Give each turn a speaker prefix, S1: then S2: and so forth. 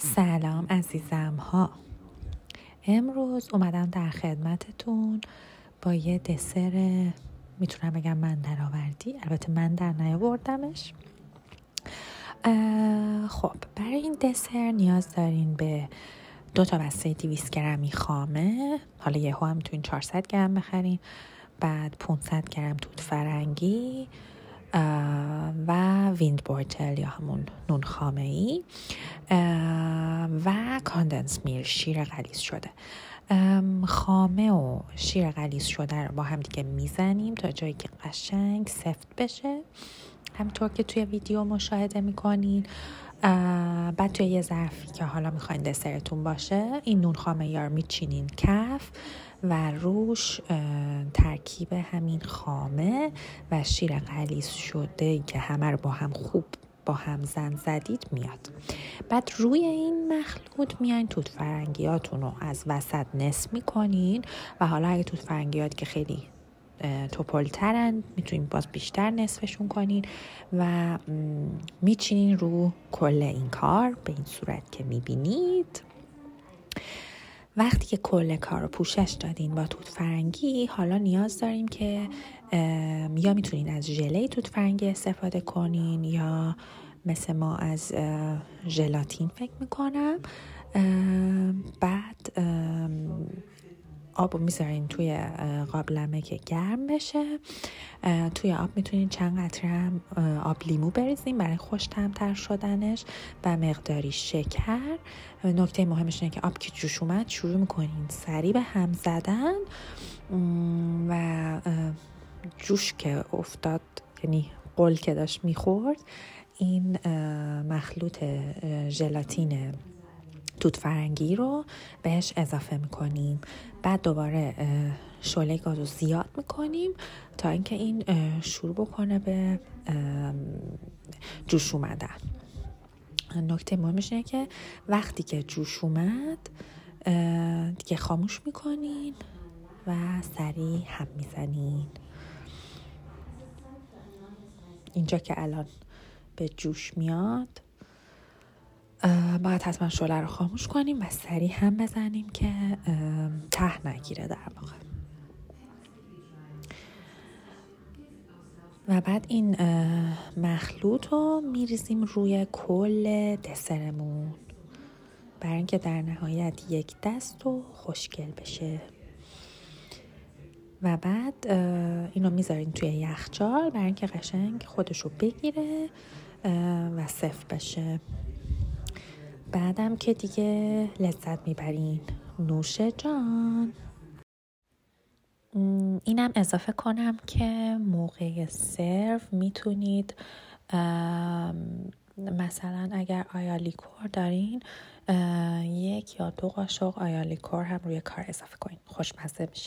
S1: سلام عزیزم ها. امروز اومدم در خدمتتون با یه دسر، میتونم بگم من در آوردی، البته من در نیاوردمش. خب برای این دسر نیاز دارین به 2 بسته 200 گرمی خامه. حالا یهو هم میتونین 400 گرم بخرین. بعد 500 گرم توت فرنگی و ویند بورتل یا همون نون خامه ای و کاندنس میل، شیر غلیظ شده. خامه و شیر غلیظ شده رو با هم دیگه میزنیم تا جایی که قشنگ سفت بشه، همطور که توی ویدیو مشاهده میکنین. بعد توی یه ظرفی که حالا میخواین دسرتون باشه، این نون خامه یا رو میچینین کف و روش ترکیب همین خامه و شیر غلیظ شده که همه رو با هم خوب با هم زدید میاد. بعد روی این مخلوط میاین توت فرنگیاتون رو از وسط نصف میکنین و حالا اگه توت فرنگیات که خیلی توپلترن میتونین باز بیشتر نصفشون کنین و میچینین رو کل این کار به این صورت که میبینید. وقتی که کل کار رو پوشش دادین با توت فرنگی، حالا نیاز داریم که یا میتونین از ژله توت فرنگی استفاده کنین یا مثل ما از ژلاتین فکر میکنم. بعد آب رو میذارین توی قابلمه که گرم بشه. توی آب میتونین چند قطره هم آب لیمو بریزین برای خوش طعم‌تر شدنش و مقداری شکر. نکته مهمش اینه که آب که جوش اومد شروع میکنین سریع به هم زدن و جوش که افتاد، یعنی قل که داشت میخورد، این مخلوط ژلاتین توت فرنگی رو بهش اضافه میکنیم. بعد دوباره شعله گاز رو زیاد میکنیم تا اینکه این شروع بکنه به جوش اومدن. نکته مهمش اینه که وقتی که جوش اومد دیگه خاموش میکنین و سریع هم میزنین. اینجا که الان به جوش میاد باید حتما شعله رو خاموش کنیم و سریع هم بزنیم که ته نگیره در واقع. و بعد این مخلوط رو میریزیم روی کل دسرمون برای اینکه در نهایت یک دست رو خوشگل بشه. و بعد اینو میذارین توی یخچال برای اینکه قشنگ خودشو بگیره و سفت بشه. بعدم که دیگه لذت میبرین. نوش جان. اینم اضافه کنم که موقع سرو میتونید مثلا اگر آیا لیکور دارین 1 یا 2 قاشق آیا لیکور هم روی کار اضافه کنین، خوشمزه میشه.